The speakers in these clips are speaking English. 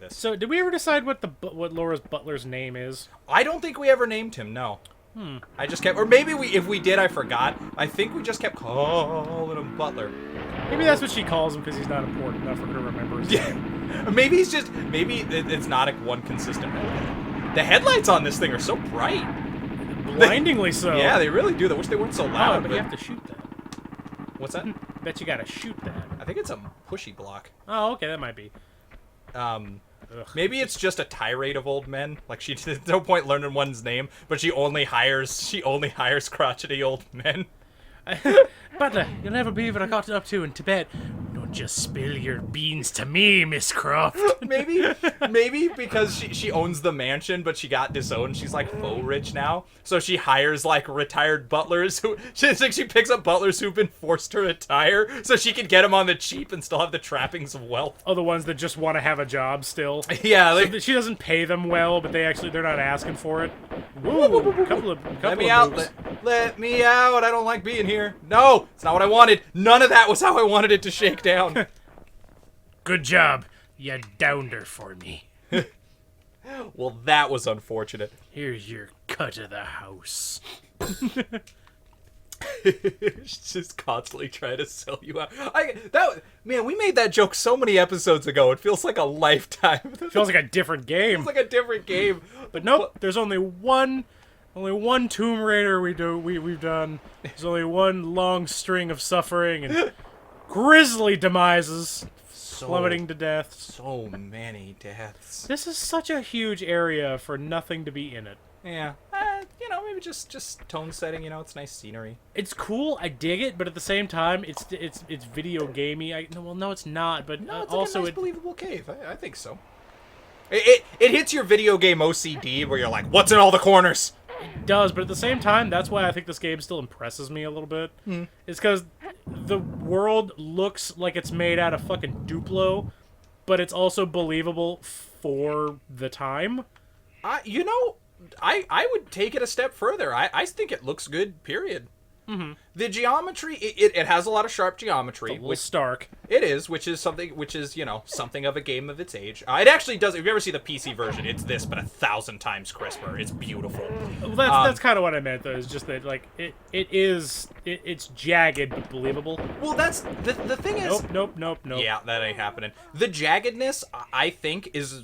this. So, did we ever decide what Laura's butler's name is? I don't think we ever named him, no. I just kept... Or maybe if we did, I forgot. I think we just kept calling him Butler. Maybe that's what she calls him because he's not important enough for her to remember his name. Maybe he's just... Maybe it's not one consistent... The headlights on this thing are so bright. Blindingly so. Yeah, they really do. I wish they weren't so loud. But you have to shoot that. What's that? Bet you gotta shoot that. I think it's a pushy block. Oh, okay, that might be. Maybe it's just a tirade of old men. Like there's no point learning one's name, but she only hires crotchety old men. Butler, you'll never believe what I got up to in Tibet. Don't just spill your beans to me, Miss Croft. maybe because she owns the mansion, but she got disowned. She's like faux rich now, so she hires like retired butlers who she picks up butlers who've been forced to retire, so she can get them on the cheap and still have the trappings of wealth. Oh, the ones that just want to have a job still. Yeah, like, so she doesn't pay them well, but they're not asking for it. Woo! Couple let me out! Let me out! I don't like being here. No, it's not what I wanted. None of that was how I wanted it to shake down. Good job. You downed her for me. Well, that was unfortunate. Here's your cut of the house. She's just constantly trying to sell you out. Man, we made that joke so many episodes ago. It feels like a lifetime. It feels like a different game. It's like a different game. But nope, there's only one Tomb Raider we've done. There's only one long string of suffering and grisly demises, plummeting to death. So many deaths. This is such a huge area for nothing to be in it. Yeah. Maybe just tone setting, it's nice scenery. It's cool, I dig it, but at the same time, it's video gamey. No, it's not, but no, it's also like a nice, believable cave. I think so. It hits your video game OCD where you're like, what's in all the corners? It does, but at the same time, that's why I think this game still impresses me a little bit. It's because the world looks like it's made out of fucking Duplo, but it's also believable for the time. I would take it a step further. I think it looks good, period. Mm-hmm. The geometry, it has a lot of sharp geometry. It's a little stark. It is, which is something of a game of its age. It actually does. If you ever see the PC version, it's this, but 1,000 times crisper. It's beautiful. Well, that's kind of what I meant, though. Is just that like it's jagged but believable. Well, that's the thing is. Nope. Yeah, that ain't happening. The jaggedness, I think, is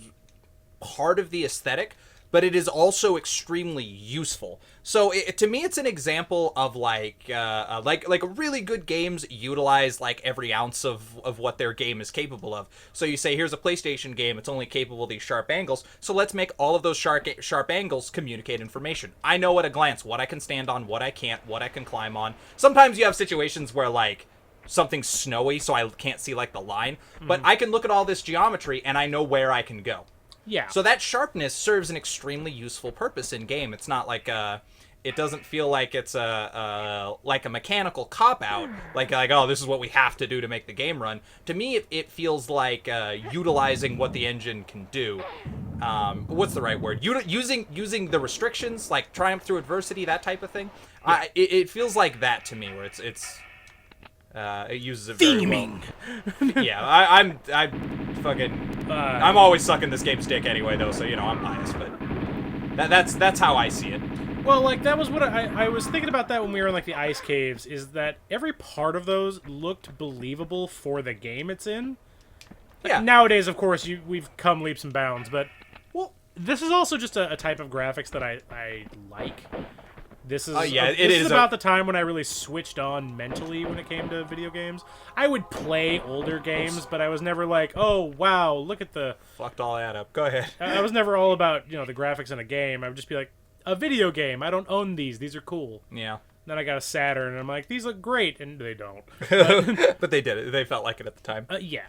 part of the aesthetic, but it is also extremely useful. So to me, it's an example of like really good games utilize like every ounce of what their game is capable of. So you say, here's a PlayStation game, it's only capable of these sharp angles, so let's make all of those sharp angles communicate information. I know at a glance what I can stand on, what I can't, what I can climb on. Sometimes you have situations where like something's snowy, so I can't see like the line, but I can look at all this geometry and I know where I can go. Yeah. So that sharpness serves an extremely useful purpose in game. It's not like it doesn't feel like it's a mechanical cop out, like oh, this is what we have to do to make the game run. To me, it feels like utilizing what the engine can do. What's the right word? Using the restrictions, like triumph through adversity, that type of thing. Yeah. It feels like that to me, where it uses it very theming. Well. Yeah, I'm always sucking this game's dick anyway, though, so I'm biased, but that's how I see it. Well, like that was what I was thinking about that when we were in like the ice caves. Is that every part of those looked believable for the game it's in? Like, yeah. Nowadays, of course, we've come leaps and bounds, but this is also just a type of graphics that I like. This is it is about the time when I really switched on mentally when it came to video games. I would play older games, but I was never like, oh, wow, look at the... Fucked all that up. Go ahead. I was never all about, the graphics in a game. I would just be like, a video game. I don't own these. These are cool. Yeah. Then I got a Saturn, and I'm like, these look great, and they don't. But they did it. They felt like it at the time. Yeah.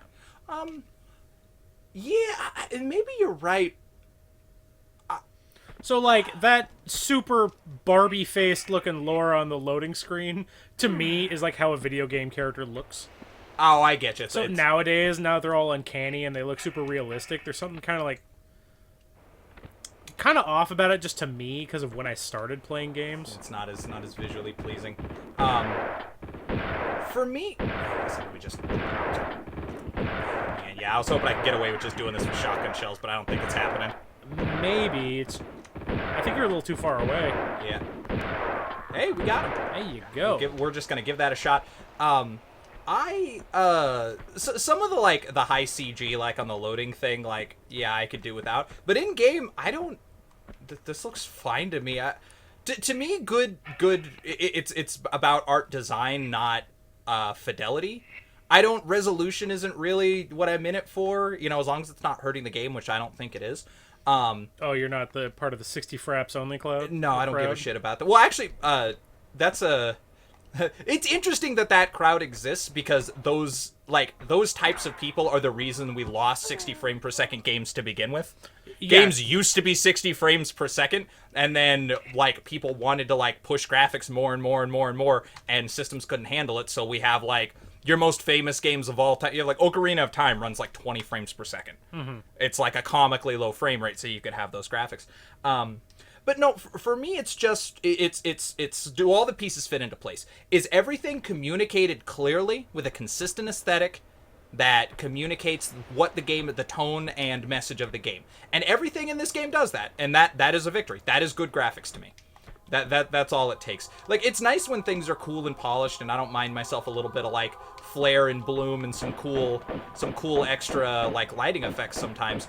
Yeah, and maybe you're right. So, like, that super Barbie-faced looking Lara on the loading screen, to me, is like how a video game character looks. Oh, I get you. So nowadays, now they're all uncanny and they look super realistic. There's something kind of like... kind of off about it just to me because of when I started playing games. It's not as visually pleasing. For me... we just... Man, Yeah, I was hoping I could get away with just doing this with shotgun shells, but I don't think it's happening. Maybe it's. I think you're a little too far away. Yeah. Hey, we got him. There you go. We're just gonna give that a shot. Some of the like the high CG like on the loading thing, like yeah, I could do without. But in game, I don't. This looks fine to me. To me, good. It's about art design, not fidelity. Resolution isn't really what I'm in it for. You know, as long as it's not hurting the game, which I don't think it is. Oh, you're not the part of the 60 fraps only crowd? No, I don't give a shit about that. Well, actually, that's a... It's interesting that crowd exists because those types of people are the reason we lost 60 frame per second games to begin with. Yeah. Games used to be 60 frames per second, and then like people wanted to like push graphics more and more and more and more, and systems couldn't handle it. So we have like your most famous games of all time. You have like Ocarina of Time runs like 20 frames per second. Mm-hmm. It's like a comically low frame rate, so you could have those graphics. But no, for me, it's just it's do all the pieces fit into place? Is everything communicated clearly with a consistent aesthetic that communicates what the game, the tone and message of the game, and everything in this game does that, and that is a victory. That is good graphics to me. That's all it takes. Like, it's nice when things are cool and polished, and I don't mind myself a little bit of like flare and bloom and some cool extra like lighting effects sometimes.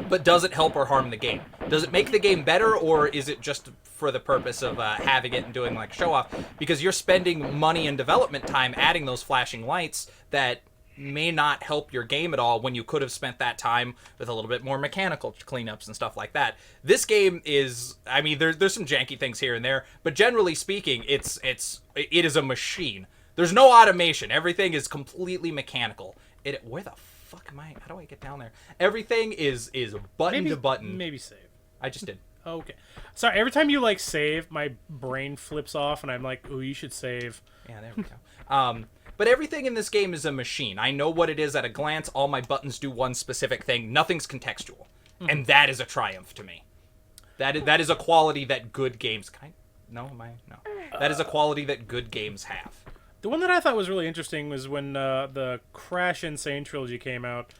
But does it help or harm the game? Does it make the game better, or is it just for the purpose of having it and doing like show off? Because you're spending money and development time adding those flashing lights that may not help your game at all when you could have spent that time with a little bit more mechanical cleanups and stuff like that. This game is, I mean, there's some janky things here and there, but generally speaking, it is a machine. There's no automation. Everything is completely mechanical. Where the fuck am I? How do I get down there? Everything is button to button. Maybe save. I just did. Okay. Sorry, every time you like save, my brain flips off and I'm like, "Ooh, you should save." Yeah, there we go. But everything in this game is a machine. I know what it is at a glance. All my buttons do one specific thing. Nothing's contextual. Mm-hmm. And that is a triumph to me. That is a quality that good games No. That is a quality that good games have. The one that I thought was really interesting was when the Crash Insane trilogy came out.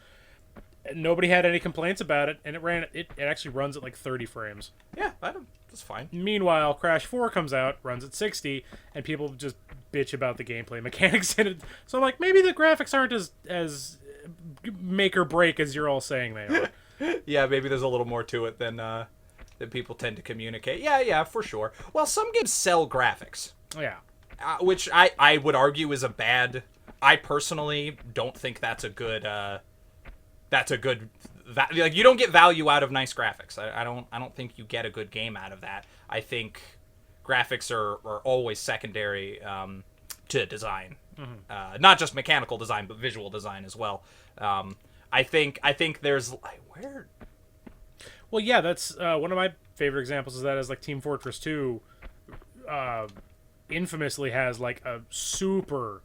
Nobody had any complaints about it, and it actually runs at like 30 frames. Yeah, that's fine. Meanwhile, Crash 4 comes out, runs at 60, and people just bitch about the gameplay mechanics in it. So I'm like, maybe the graphics aren't as make or break as you're all saying they are. Yeah, maybe there's a little more to it than people tend to communicate. Yeah, for sure. Well, some games sell graphics. Yeah. Which I would argue is a bad... I personally don't think that's a good... like, you don't get value out of nice graphics. I don't think you get a good game out of that. I think graphics are always secondary to design. Mm-hmm. Not just mechanical design, but visual design as well. I think there's... where... Well, yeah, that's one of my favorite examples of that is like Team Fortress 2 infamously has like a super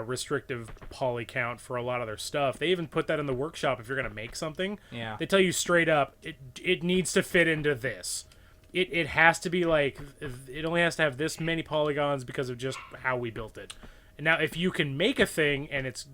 restrictive poly count for a lot of their stuff. They even put that in the workshop if you're going to make something. Yeah. They tell you straight up, it needs to fit into this. It has to be like, it only has to have this many polygons because of just how we built it. And now if you can make a thing and it's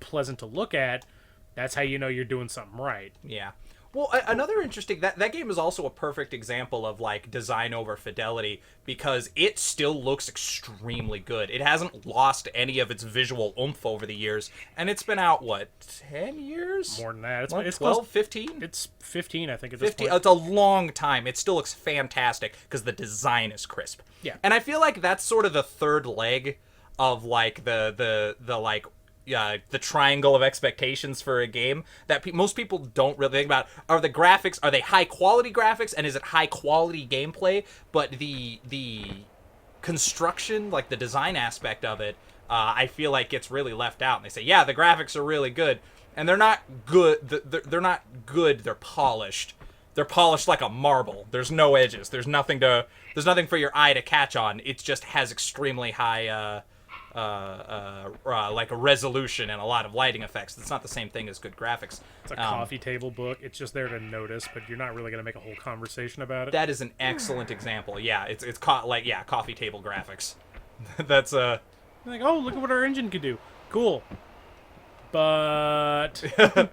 pleasant to look at, that's how you know you're doing something right. Yeah. Well, another interesting... That game is also a perfect example of, like, design over fidelity, because it still looks extremely good. It hasn't lost any of its visual oomph over the years, and it's been out, what, 10 years? More than that. It's 12, 15? It's 15, I think, at 15. this point. It's a long time. It still looks fantastic, because the design is crisp. Yeah. And I feel like that's sort of the third leg of, like, the triangle of expectations for a game that most people don't really think about. Are the graphics, are they high quality graphics, and is it high quality gameplay? But the construction, like the design aspect of it, I feel like gets really left out. And they say, yeah, the graphics are really good, and they're not good. They're not good. They're polished. They're polished like a marble. There's no edges. There's nothing for your eye to catch on. It just has extremely high like a resolution and a lot of lighting effects. It's not the same thing as good graphics. It's a coffee table book. It's just there to notice, but you're not really going to make a whole conversation about it. That is an excellent example. Yeah, it's coffee table graphics. That's like, oh, look at what our engine could do. Cool. But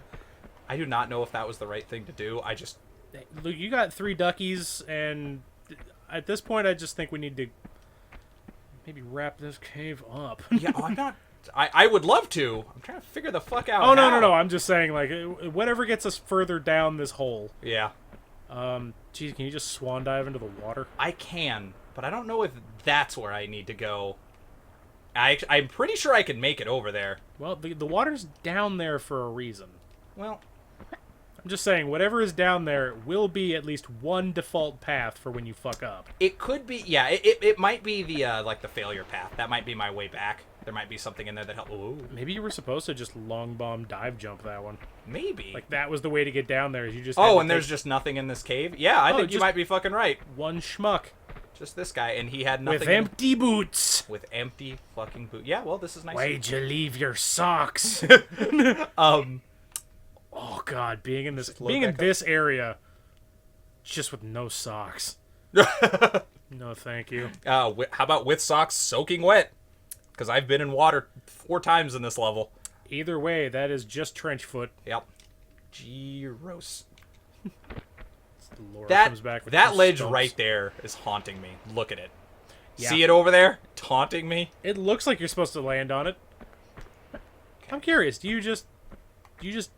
I do not know if that was the right thing to do. I just... Look, you got 3 duckies, and at this point, I just think we need to maybe wrap this cave up. Yeah, I'm not... I would love to. I'm trying to figure the fuck out Oh, how. no. I'm just saying, like, whatever gets us further down this hole. Yeah. Geez, can you just swan dive into the water? I can, but I don't know if that's where I need to go. I'm pretty sure I can make it over there. Well, the water's down there for a reason. Well... I'm just saying, whatever is down there will be at least one default path for when you fuck up. It could be, yeah, it might be the, like, the failure path. That might be my way back. There might be something in there that helps. Ooh. Maybe you were supposed to just long bomb dive jump that one. Maybe. Like, that was the way to get down there. You just there's just nothing in this cave? Yeah, I think you might be fucking right. One schmuck. Just this guy, and he had nothing. With empty boots. With empty fucking boots. Yeah, well, this is nice. Why'd you leave your socks? Oh god, being in this area, just with no socks. No, thank you. How about with socks soaking wet? Because I've been in water 4 times in this level. Either way, that is just trench foot. Yep. Gross. That ledge right there is haunting me. Look at it. Yeah. See it over there? Taunting me? It looks like you're supposed to land on it. Okay. I'm curious, do you just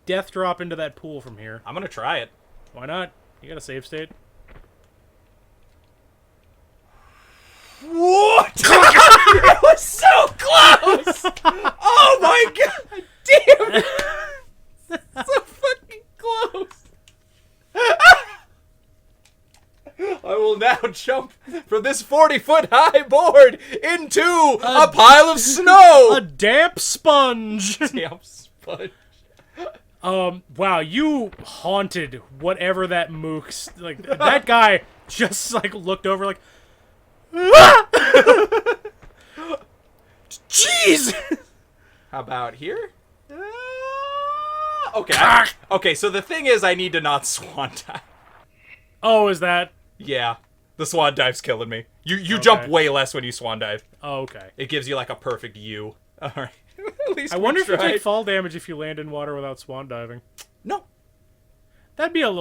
death drop into that pool from here? I'm gonna try it. Why not? You got a save state? What? It was so close! Oh my god! Damn it! So fucking close! I will now jump from this 40-foot high board into a pile of snow! A damp sponge! Damp sponge. Wow, you haunted whatever that mook's, like, that guy just, like, looked over like, jeez! How about here? Okay. Okay, so the thing is I need to not swan dive. Oh, is that? Yeah. The swan dive's killing me. You jump way less when you swan dive. Oh, okay. It gives you, like, a perfect U. Alright. At least I wonder if you take fall damage if you land in water without swan diving. No. That'd be a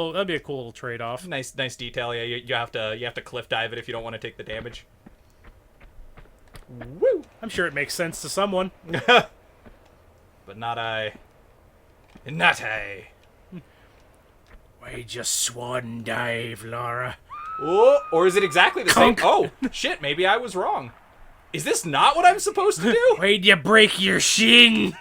cool little trade-off. Nice detail. Yeah, you have to cliff dive it if you don't want to take the damage. Woo! I'm sure it makes sense to someone. But not I. Not I. Why just swan dive, Lara? Oh, or is it exactly the same? Oh, shit, maybe I was wrong. Is this not what I'm supposed to do? Why'd you break your shin?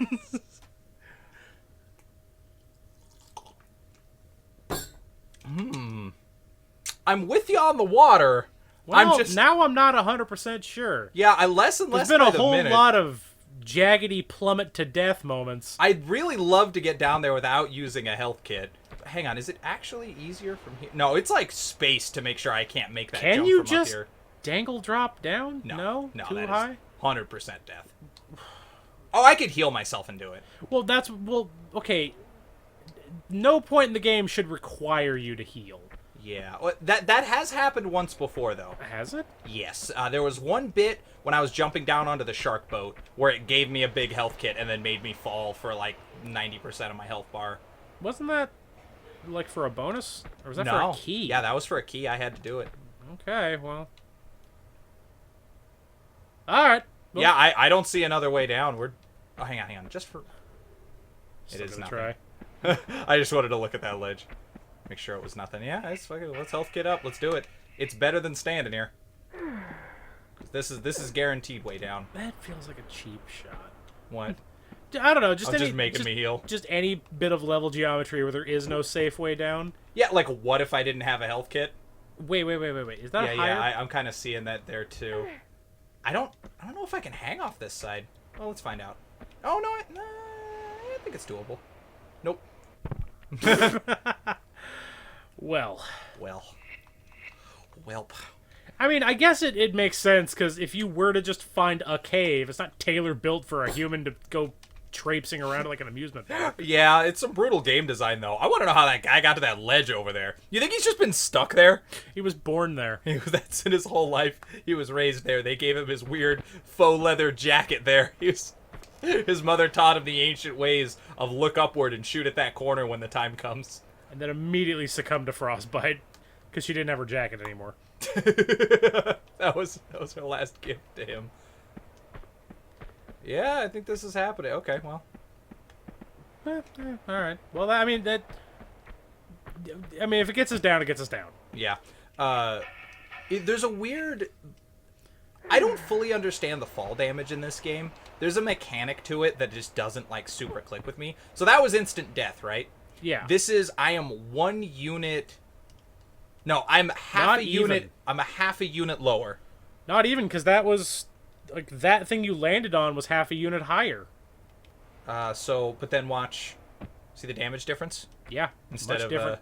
I'm with you on the water. Well, now I'm not 100% sure. Yeah, I less and less. There's been a whole lot of jaggedy plummet to death moments. I'd really love to get down there without using a health kit. Hang on, is it actually easier from here? No, it's like space to make sure I can't make that jump from up here. Can you just dangle drop down? No, too high? 100% death. Oh, I could heal myself and do it. Well, okay. No point in the game should require you to heal. Yeah, that has happened once before, though. Has it? Yes. There was one bit when I was jumping down onto the shark boat where it gave me a big health kit and then made me fall for like 90% of my health bar. Wasn't that like for a bonus? Or was that for a key? Yeah, that was for a key. I had to do it. Okay, well. Alright. Well, yeah, I don't see another way down. Oh, hang on. Just for... It is nothing. Try. I just wanted to look at that ledge. Make sure it was nothing. Yeah, let's health kit up. Let's do it. It's better than standing here. This is guaranteed way down. That feels like a cheap shot. What? I don't know. Just making me heal. Just any bit of level geometry where there is no safe way down. Yeah, like what if I didn't have a health kit? Wait. Is that higher? Yeah, I'm kind of seeing that there too. I don't know if I can hang off this side. Well, let's find out. Oh no, I think it's doable. Nope. Well. Welp. I mean, I guess it makes sense, because if you were to just find a cave, it's not tailor-built for a human to go traipsing around like an amusement park. Yeah, it's some brutal game design, though. I want to know how that guy got to that ledge over there. You think he's just been stuck there? He was born there. That's in his whole life. He was raised there. They gave him his weird faux leather jacket there. His mother taught him the ancient ways of look upward and shoot at that corner when the time comes. And then immediately succumbed to frostbite because she didn't have her jacket anymore. that was her last gift to him. Yeah, I think this is happening. Okay, well. All right. Well, I mean, if it gets us down, it gets us down. Yeah. There's a weird... I don't fully understand the fall damage in this game. There's a mechanic to it that just doesn't, like, super click with me. So that was instant death, right? Yeah. This is, I am 1 unit... No, I'm half a unit... I'm a half a unit lower. Not even, because that was... Like, that thing you landed on was half a unit higher. But then watch... See the damage difference? Yeah, Instead much of different.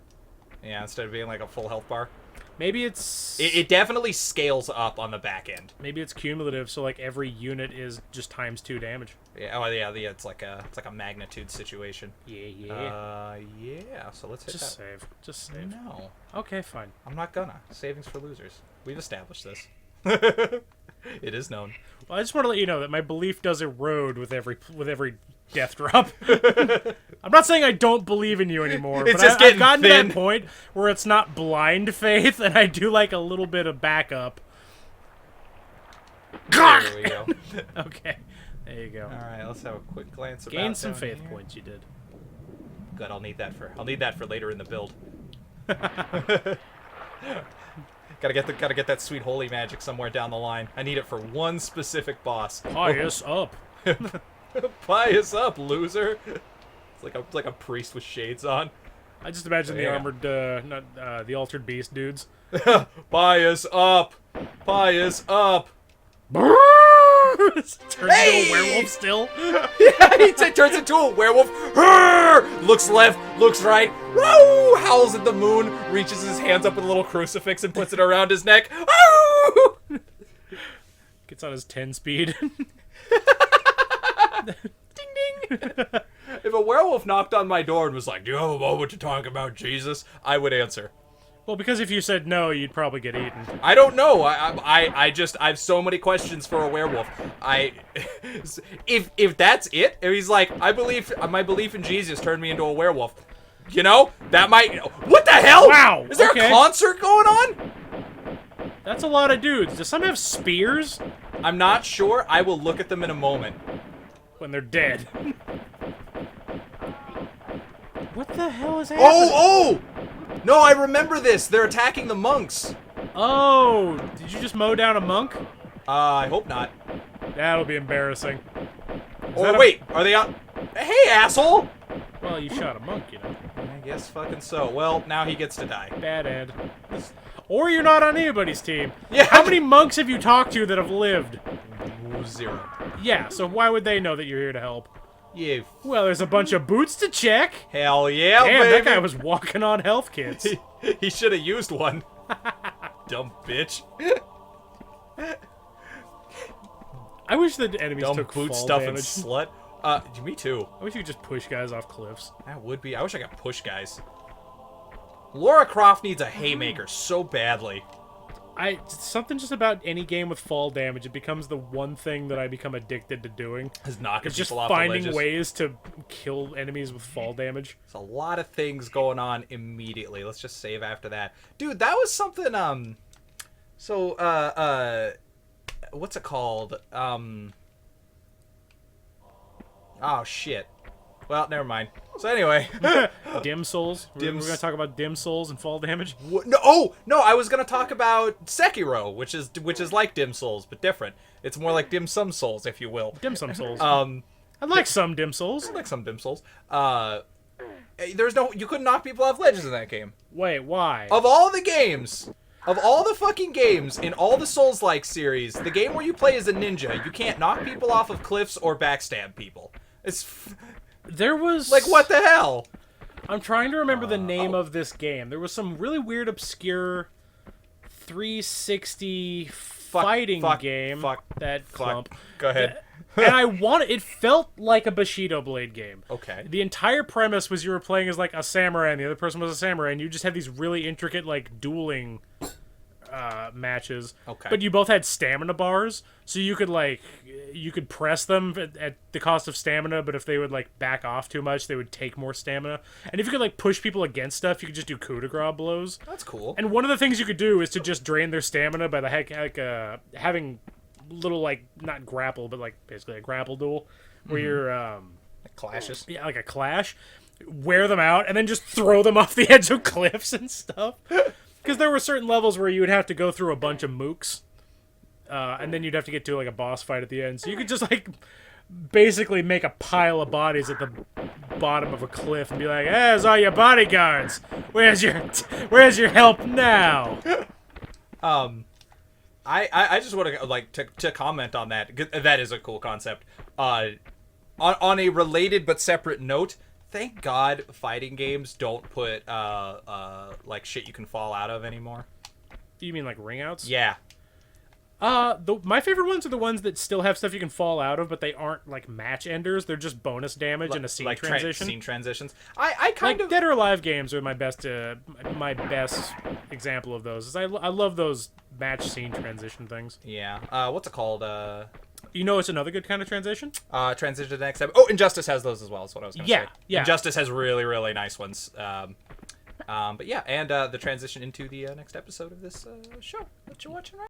instead of being like a full health bar. Maybe it's... It definitely scales up on the back end. Maybe it's cumulative, so like every unit is just times 2 damage. Yeah, oh yeah, it's like a magnitude situation. Yeah. Yeah. So let's hit Just that. save. Just save. No, Okay, fine. I'm not gonna. Savings for losers. We've established this. It is known. Well, I just want to let you know that my belief does erode with every death drop. I'm not saying I don't believe in you anymore, It's but just I've getting gotten to thin. that point where it's not blind faith, and I do like a little bit of backup. There we go. Okay, there you go. All right, let's have a quick glance. Gain some down faith here. points. You did. Good. I'll need that for later in the build. Gotta get that sweet holy magic somewhere down the line. I need it for one specific boss. Pious up. Pious up, loser. It's like a priest with shades on. I just imagine the Yeah. armored, the altered beast dudes. Pious up, pious up. Turns into Hey! a werewolf still. Yeah, he turns into a werewolf. Arrgh! Looks left, looks right. Woo! Howls at the moon. Reaches his hands up with a little crucifix and puts it around his neck. Woo! Gets on his 10 speed. Ding ding. If a werewolf knocked on my door and was like, "Do you have a moment to talk about Jesus?" I would answer. Well, because if you said no, you'd probably get eaten. I don't know. I have so many questions for a werewolf. If that's it, if he's like, my belief in Jesus turned me into a werewolf. You know, that might. What the hell? Wow, Is there okay. a concert going on? That's a lot of dudes. Do some have spears? I'm not sure. I will look at them in a moment. When they're dead. What the hell is happening? Oh! No, I remember this. They're attacking the monks. Oh, did you just mow down a monk? I hope not. That'll be embarrassing. Or wait, are they out? Hey, asshole! Well, you shot a monk, you know. I guess fucking so. Well, now he gets to die. Bad Ed. Or you're not on anybody's team. Yeah. How many monks have you talked to that have lived? 0. Yeah, so why would they know that you're here to help? You Well, there's a bunch of boots to check. hell yeah, Damn, baby. that guy was walking on health kits. He should have used one. Dumb bitch. I wish the enemies Dumb took boot fall stuff and damage. slut. Me too. I wish you could just push guys off cliffs. That would be. I wish I could push guys. Lara Croft needs a haymaker so badly. Something just about any game with fall damage, it becomes the one thing that I become addicted to doing. Is knocking It's just people off the finding ledges. ways to kill enemies with fall damage. There's a lot of things going on immediately. Let's just save after that. Dude, that was something, what's it called? Oh, shit. Well, never mind. So anyway. Dim souls. We're going to talk about dim souls and fall damage. No, I was going to talk about Sekiro, which is like Dim Souls, but different. It's more like Dim Sum Souls, if you will. Dim sum souls. I I like some dim souls. like some Dim Souls. You couldn't knock people off ledges in that game. Wait, why? Of all the games, of all the fucking games in all the Souls-like series, the game where you play as a ninja, you can't knock people off of cliffs or backstab people. There was... Like, what the hell? I'm trying to remember the name of this game. There was some really weird, obscure 360 fighting game that clump. Go ahead. And it felt like a Bushido Blade game. Okay. The entire premise was you were playing as like a samurai and the other person was a samurai and you just had these really intricate like dueling matches. Okay. But you both had stamina bars, so you could press them at the cost of stamina. But if they would like back off too much, they would take more stamina. And if you could like push people against stuff, you could just do coup de grace blows. That's cool. And one of the things you could do is to just drain their stamina by having little like not grapple, but like basically a grapple duel where you're Clashes. Yeah, like a clash. Wear them out and then just throw them off the edge of cliffs and stuff. Because there were certain levels where you would have to go through a bunch of mooks, and then you'd have to get to like a boss fight at the end. So you could just like basically make a pile of bodies at the bottom of a cliff and be like, "Hey, there's all your bodyguards. Where's your help now?" I just want to like to comment on that. That is a cool concept. On a related but separate note, thank God fighting games don't put like shit you can fall out of anymore. You mean like ring outs? Yeah. My favorite ones are the ones that still have stuff you can fall out of, but they aren't like match enders. They're just bonus damage and a scene transition. Scene transitions. I kind of Dead or Alive games are my best example of those. I love those match scene transition things. Yeah. What's it called? You know, it's another good kind of transition. Transition to the next episode. Oh, Injustice has those as well. Is what I was going to say. Yeah. Injustice has really, really nice ones. But yeah, and the transition into the next episode of this show that you're watching right